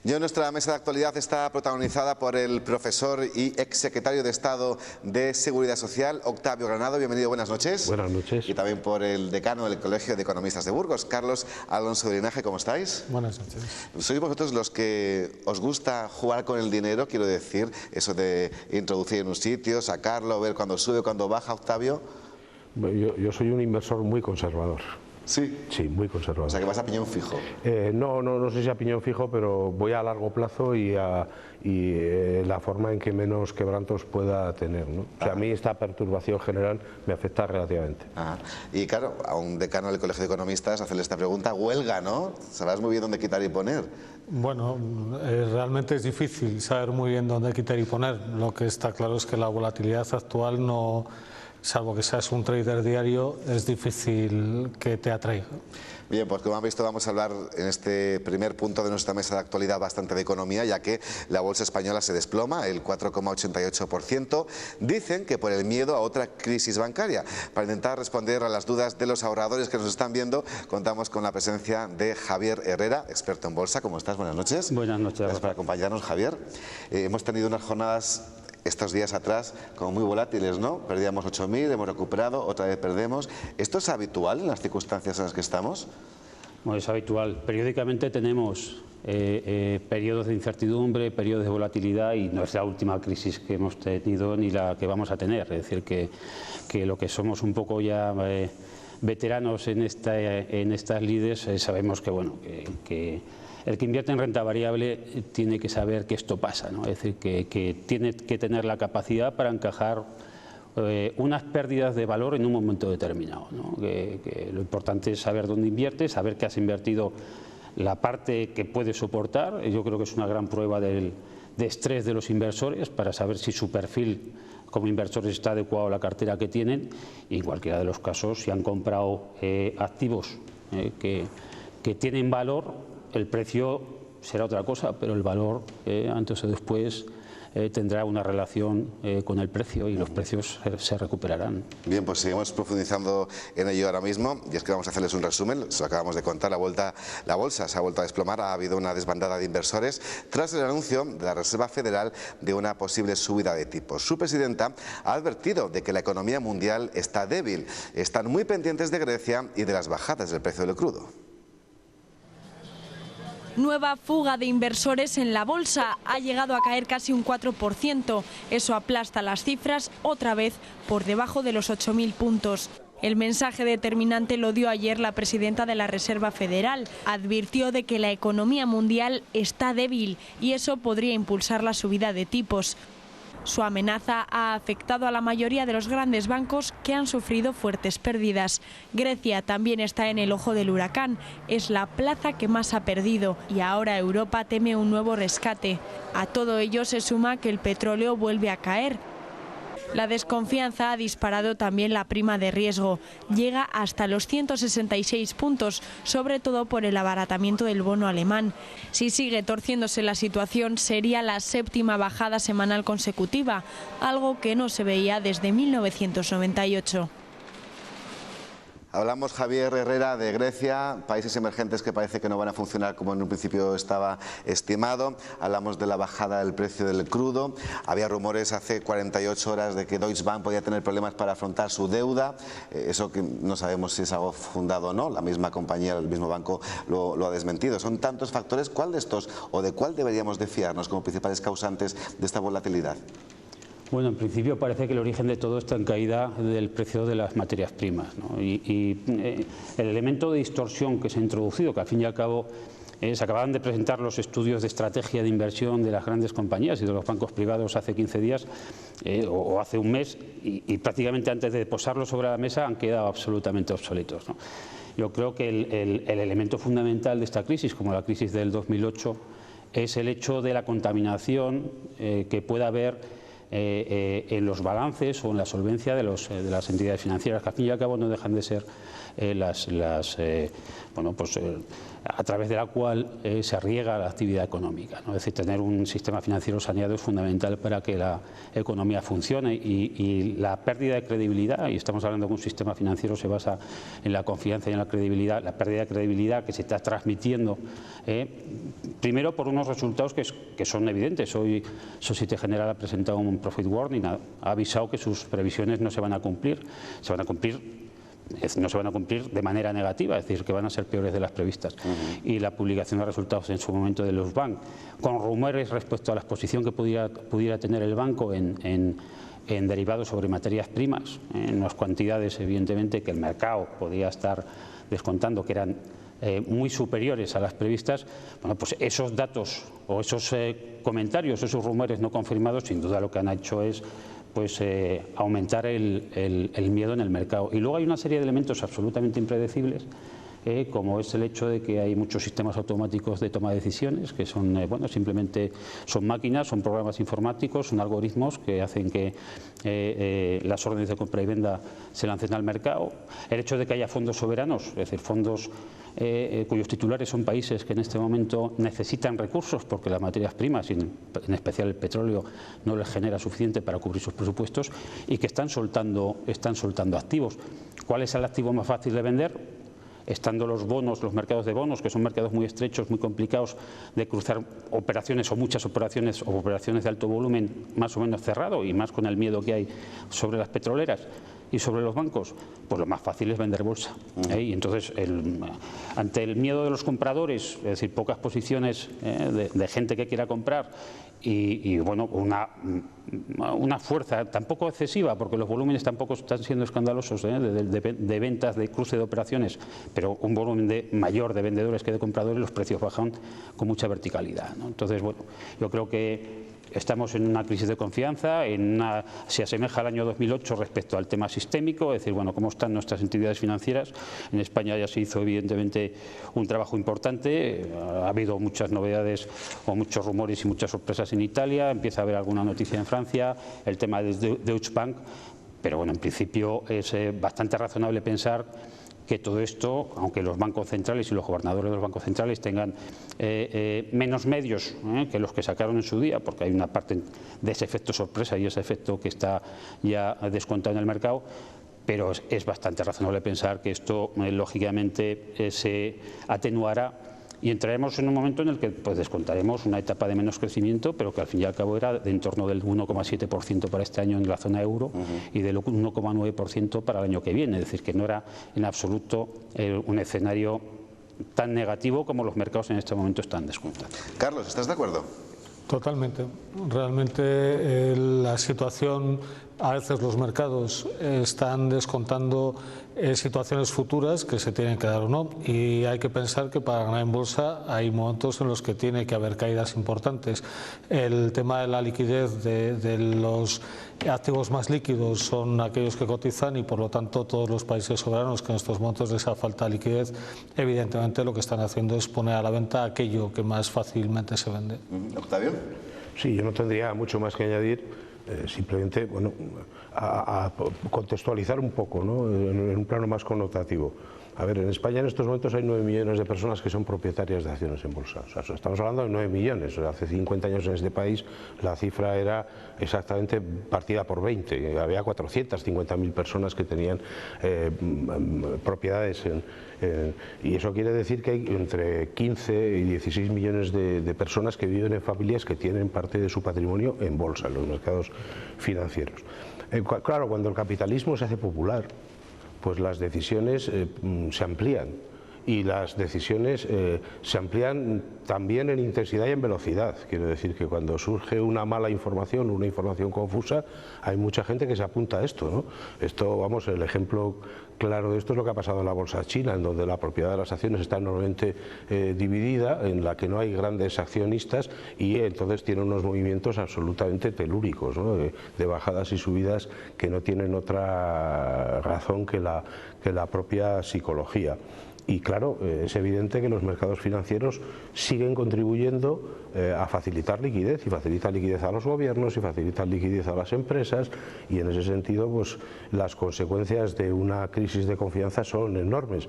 Y hoy nuestra mesa de actualidad está protagonizada por el profesor y exsecretario de Estado de Seguridad Social, Octavio Granado. Bienvenido, buenas noches. Buenas noches. Y también por el decano del Colegio de Economistas de Burgos, Carlos Alonso de Linaje. ¿Cómo estáis? Buenas noches. ¿Sois vosotros los que os gusta jugar con el dinero? Quiero decir, eso de introducir en un sitio, sacarlo, ver cuándo sube, cuándo baja, Octavio. Yo soy un inversor muy conservador. Sí. Sí, muy conservador. O sea, que vas a piñón fijo. No sé si a piñón fijo, pero voy a largo plazo y la forma en que menos quebrantos pueda tener, ¿no? O sea, a mí esta perturbación general me afecta relativamente. Y claro, a un decano del Colegio de Economistas hacerle esta pregunta, huelga, ¿no? Sabrás muy bien dónde quitar y poner. Bueno, realmente es difícil saber muy bien dónde quitar y poner. Lo que está claro es que la volatilidad actual no, salvo que seas un trader diario, es difícil que te atraiga. Bien, pues como han visto vamos a hablar en este primer punto de nuestra mesa de actualidad bastante de economía, ya que la bolsa española se desploma el 4,88%. Dicen que por el miedo a otra crisis bancaria. Para intentar responder a las dudas de los ahorradores que nos están viendo, contamos con la presencia de Javier Herrera, experto en bolsa. ¿Cómo estás? Buenas noches. Buenas noches. Gracias por acompañarnos, Javier. Hemos tenido unas jornadas estos días atrás como muy volátiles, ¿no? Perdíamos 8.000, hemos recuperado, otra vez perdemos. ¿Esto es habitual en las circunstancias en las que estamos? Bueno, es habitual. Periódicamente tenemos periodos de incertidumbre, periodos de volatilidad, y no es la última crisis que hemos tenido ni la que vamos a tener. Es decir, que lo que somos un poco ya veteranos en estas lides, sabemos que, bueno, que el que invierte en renta variable tiene que saber que esto pasa, ¿no? Es decir, que tiene que tener la capacidad para encajar unas pérdidas de valor en un momento determinado, ¿no? Que lo importante es saber dónde inviertes, saber que has invertido la parte que puedes soportar. Yo creo que es una gran prueba de estrés de los inversores para saber si su perfil como inversores está adecuado a la cartera que tienen, y en cualquiera de los casos, si han comprado activos que tienen valor, el precio será otra cosa, pero el valor antes o después tendrá una relación con el precio, y los precios se recuperarán. Bien, pues seguimos profundizando en ello ahora mismo, y es que vamos a hacerles un resumen. Se lo acabamos de contar, la bolsa se ha vuelto a desplomar, ha habido una desbandada de inversores tras el anuncio de la Reserva Federal de una posible subida de tipos. Su presidenta ha advertido de que la economía mundial está débil. Están muy pendientes de Grecia y de las bajadas del precio del crudo. Nueva fuga de inversores en la bolsa, ha llegado a caer casi un 4%. Eso aplasta las cifras otra vez por debajo de los 8.000 puntos. El mensaje determinante lo dio ayer la presidenta de la Reserva Federal. Advirtió de que la economía mundial está débil y eso podría impulsar la subida de tipos. Su amenaza ha afectado a la mayoría de los grandes bancos, que han sufrido fuertes pérdidas. Grecia también está en el ojo del huracán. Es la plaza que más ha perdido, y ahora Europa teme un nuevo rescate. A todo ello se suma que el petróleo vuelve a caer. La desconfianza ha disparado también la prima de riesgo. Llega hasta los 166 puntos, sobre todo por el abaratamiento del bono alemán. Si sigue torciéndose la situación, sería la 7ª bajada semanal consecutiva, algo que no se veía desde 1998. Hablamos, Javier Herrera, de Grecia, países emergentes que parece que no van a funcionar como en un principio estaba estimado. Hablamos de la bajada del precio del crudo. Había rumores hace 48 horas de que Deutsche Bank podía tener problemas para afrontar su deuda. Eso que no sabemos si es algo fundado o no. La misma compañía, el mismo banco lo ha desmentido. Son tantos factores. ¿Cuál de estos o de cuál deberíamos de fiarnos como principales causantes de esta volatilidad? Bueno, en principio parece que el origen de todo está en caída del precio de las materias primas, ¿no? Y el elemento de distorsión que se ha introducido, que al fin y al cabo se acababan de presentar los estudios de estrategia de inversión de las grandes compañías y de los bancos privados hace 15 días o hace un mes, y prácticamente antes de posarlos sobre la mesa han quedado absolutamente obsoletos, ¿no? Yo creo que el elemento fundamental de esta crisis, como la crisis del 2008, es el hecho de la contaminación que pueda haber en los balances o en la solvencia de las entidades financieras, que al fin y al cabo no dejan de ser a través de la cual se riega la actividad económica, ¿no? Es decir, tener un sistema financiero saneado es fundamental para que la economía funcione, y la pérdida de credibilidad, y estamos hablando de que un sistema financiero se basa en la confianza y en la credibilidad, la pérdida de credibilidad que se está transmitiendo, primero por unos resultados que son evidentes. Hoy Societe Generale ha presentado un profit warning, ha avisado que sus previsiones no se van a cumplir, no se van a cumplir de manera negativa, es decir, que van a ser peores de las previstas. Y la publicación de resultados en su momento de los bancos, con rumores respecto a la exposición que pudiera tener el banco en derivados sobre materias primas, en unas cantidades evidentemente que el mercado podía estar descontando que eran muy superiores a las previstas. Bueno, pues esos datos o esos comentarios, esos rumores no confirmados, sin duda lo que han hecho es aumentar el miedo en el mercado. Y luego hay una serie de elementos absolutamente impredecibles, como es el hecho de que hay muchos sistemas automáticos de toma de decisiones que son, simplemente son máquinas, son programas informáticos, son algoritmos que hacen que las órdenes de compra y venta se lancen al mercado. El hecho de que haya fondos soberanos, es decir, fondos cuyos titulares son países que en este momento necesitan recursos porque las materias primas, y en especial el petróleo, no les genera suficiente para cubrir sus presupuestos, y que están soltando activos. ¿Cuál es el activo más fácil de vender? Estando los bonos, los mercados de bonos, que son mercados muy estrechos, muy complicados de cruzar operaciones o muchas operaciones o operaciones de alto volumen más o menos cerrado, y más con el miedo que hay sobre las petroleras y sobre los bancos, pues lo más fácil es vender bolsa. Y entonces, ante el miedo de los compradores, es decir, pocas posiciones de gente que quiera comprar, y una fuerza tampoco excesiva, porque los volúmenes tampoco están siendo escandalosos de ventas, de cruce de operaciones, pero un volumen mayor de vendedores que de compradores, los precios bajan con mucha verticalidad, ¿no? Entonces, yo creo que estamos en una crisis de confianza, se asemeja al año 2008 respecto al tema sistémico, es decir, cómo están nuestras entidades financieras. En España ya se hizo evidentemente un trabajo importante, ha habido muchas novedades o muchos rumores y muchas sorpresas en Italia, empieza a haber alguna noticia en Francia, el tema de Deutsche Bank, pero en principio es bastante razonable pensar que todo esto, aunque los bancos centrales y los gobernadores de los bancos centrales tengan menos medios que los que sacaron en su día, porque hay una parte de ese efecto sorpresa y ese efecto que está ya descontado en el mercado, pero es bastante razonable pensar que esto lógicamente se atenuará, y entraremos en un momento en el que descontaremos una etapa de menos crecimiento, pero que al fin y al cabo era de en torno del 1,7% para este año en la zona euro y del 1,9% para el año que viene. Es decir, que no era en absoluto un escenario tan negativo como los mercados en este momento están descontando. Carlos, ¿estás de acuerdo? Totalmente. Realmente la situación, a veces los mercados están descontando situaciones futuras que se tienen que dar o no, y hay que pensar que para ganar en bolsa hay momentos en los que tiene que haber caídas importantes. El tema de la liquidez de los activos más líquidos son aquellos que cotizan, y por lo tanto todos los países soberanos que en estos momentos les hace falta liquidez, evidentemente lo que están haciendo es poner a la venta aquello que más fácilmente se vende. Octavio. Sí, yo no tendría mucho más que añadir. Simplemente, a contextualizar un poco, ¿no? En un plano más connotativo. A ver, en España en estos momentos hay 9 millones de personas que son propietarias de acciones en bolsa. O sea, estamos hablando de 9 millones. Hace 50 años en este país la cifra era exactamente partida por 20. Había 450.000 personas que tenían propiedades y eso quiere decir que hay entre 15 y 16 millones de personas que viven en familias que tienen parte de su patrimonio en bolsa, en los mercados financieros. Claro, cuando el capitalismo se hace popular, pues las decisiones se amplían, y las decisiones se amplían también en intensidad y en velocidad. Quiero decir que cuando surge una mala información, una información confusa, hay mucha gente que se apunta a esto, ¿no? Esto, el ejemplo claro de esto es lo que ha pasado en la bolsa china, en donde la propiedad de las acciones está enormemente dividida, en la que no hay grandes accionistas, y entonces tiene unos movimientos absolutamente telúricos, ¿no? de bajadas y subidas que no tienen otra razón que la propia psicología. Y claro, es evidente que los mercados financieros siguen contribuyendo a facilitar liquidez, y facilitan liquidez a los gobiernos y facilitan liquidez a las empresas, y en ese sentido pues las consecuencias de una crisis de confianza son enormes.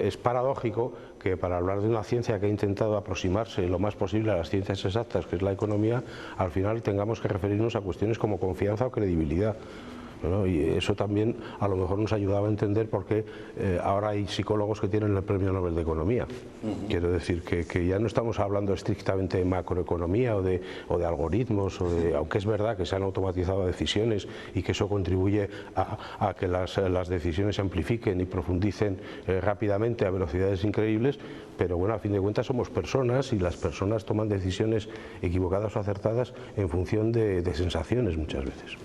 Es paradójico que para hablar de una ciencia que ha intentado aproximarse lo más posible a las ciencias exactas, que es la economía, al final tengamos que referirnos a cuestiones como confianza o credibilidad. Bueno, y eso también a lo mejor nos ayudaba a entender por qué ahora hay psicólogos que tienen el Premio Nobel de Economía. Quiero decir que ya no estamos hablando estrictamente de macroeconomía o de algoritmos, aunque es verdad que se han automatizado decisiones y que eso contribuye a que las decisiones se amplifiquen y profundicen rápidamente a velocidades increíbles, pero bueno, a fin de cuentas somos personas y las personas toman decisiones equivocadas o acertadas en función de sensaciones muchas veces.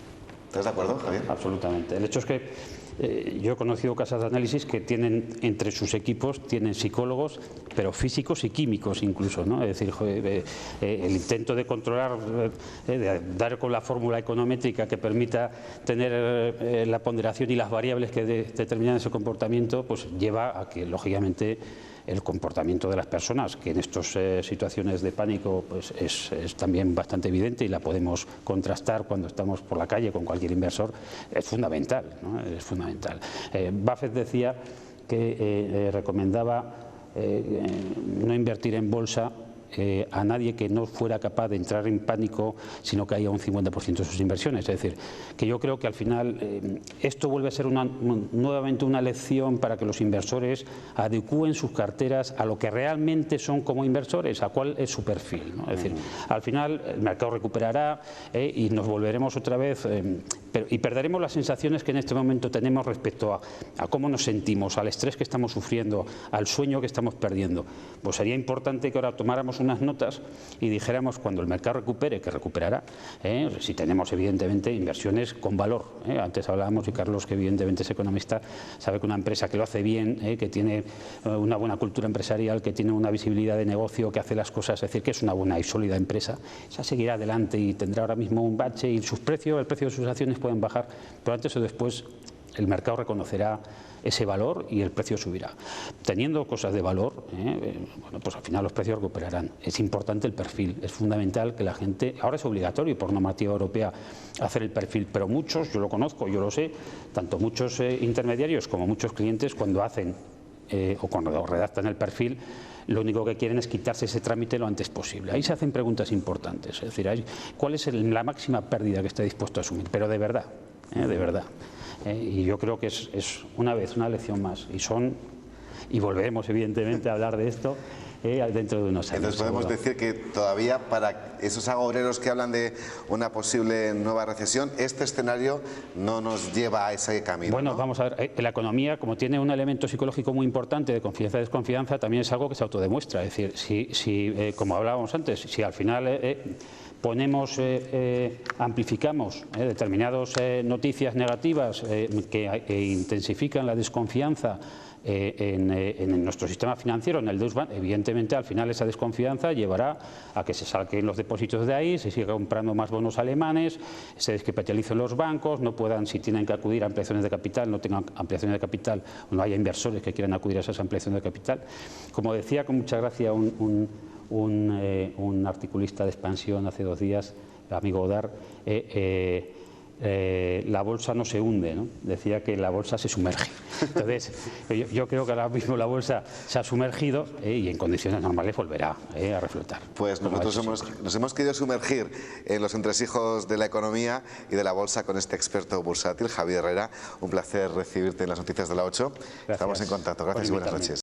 ¿Estás de acuerdo, Javier? Absolutamente. El hecho es que yo he conocido casas de análisis que tienen entre sus equipos, tienen psicólogos, pero físicos y químicos incluso, ¿no? Es decir, el intento de controlar, de dar con la fórmula econométrica que permita tener la ponderación y las variables que determinan ese comportamiento, pues lleva a que, lógicamente, el comportamiento de las personas, que en estas situaciones de pánico pues es también bastante evidente y la podemos contrastar cuando estamos por la calle con cualquier inversor, es fundamental, ¿no? Es fundamental. Buffett decía que recomendaba no invertir en bolsa a nadie que no fuera capaz de entrar en pánico si no caía un 50% de sus inversiones. Es decir, que yo creo que al final esto vuelve a ser nuevamente una lección para que los inversores adecúen sus carteras a lo que realmente son como inversores, a cuál es su perfil, ¿no? Es decir, al final el mercado recuperará y nos volveremos otra vez y perderemos las sensaciones que en este momento tenemos respecto a cómo nos sentimos, al estrés que estamos sufriendo, al sueño que estamos perdiendo. Pues sería importante que ahora tomáramos unas notas y dijéramos, cuando el mercado recupere, que recuperará, si tenemos evidentemente inversiones con valor. Antes hablábamos, y Carlos, que evidentemente es economista, sabe que una empresa que lo hace bien, que tiene una buena cultura empresarial, que tiene una visibilidad de negocio, que hace las cosas, es decir, que es una buena y sólida empresa, esa seguirá adelante y tendrá ahora mismo un bache y sus precios, el precio de sus acciones pueden bajar, pero antes o después el mercado reconocerá ese valor y el precio subirá. Teniendo cosas de valor, bueno, pues al final los precios recuperarán. Es importante el perfil, es fundamental que la gente, ahora es obligatorio por normativa europea hacer el perfil, pero muchos, yo lo conozco, yo lo sé, tanto muchos intermediarios como muchos clientes cuando hacen o cuando redactan el perfil, lo único que quieren es quitarse ese trámite lo antes posible. Ahí se hacen preguntas importantes, es decir, ¿cuál es la máxima pérdida que está dispuesto a asumir? Pero de verdad, de verdad. Y yo creo que es una lección más, y volveremos evidentemente a hablar de esto dentro de unos años. Entonces podemos decir que todavía para esos agoreros que hablan de una posible nueva recesión, este escenario no nos lleva a ese camino. Bueno, ¿no? vamos a ver, la economía, como tiene un elemento psicológico muy importante de confianza y desconfianza, también es algo que se autodemuestra. Es decir, si como hablábamos antes, si al final ponemos, amplificamos determinadas noticias negativas que intensifican la desconfianza en nuestro sistema financiero, en el Deutsche Bank, evidentemente al final esa desconfianza llevará a que se saquen los depósitos de ahí, se siga comprando más bonos alemanes, se descapitalicen los bancos, no puedan, si tienen que acudir a ampliaciones de capital, no tengan ampliaciones de capital, no haya inversores que quieran acudir a esas ampliaciones de capital. Como decía con mucha gracia un articulista de Expansión hace 2 días, el amigo Odar, la bolsa no se hunde, ¿no? Decía que la bolsa se sumerge. Entonces, yo creo que ahora mismo la bolsa se ha sumergido y en condiciones normales volverá a reflotar. Pues nosotros nos hemos querido sumergir en los entresijos de la economía y de la bolsa con este experto bursátil, Javier Herrera. Un placer recibirte en las noticias de la 8. Gracias. Estamos en contacto. Gracias y buenas noches.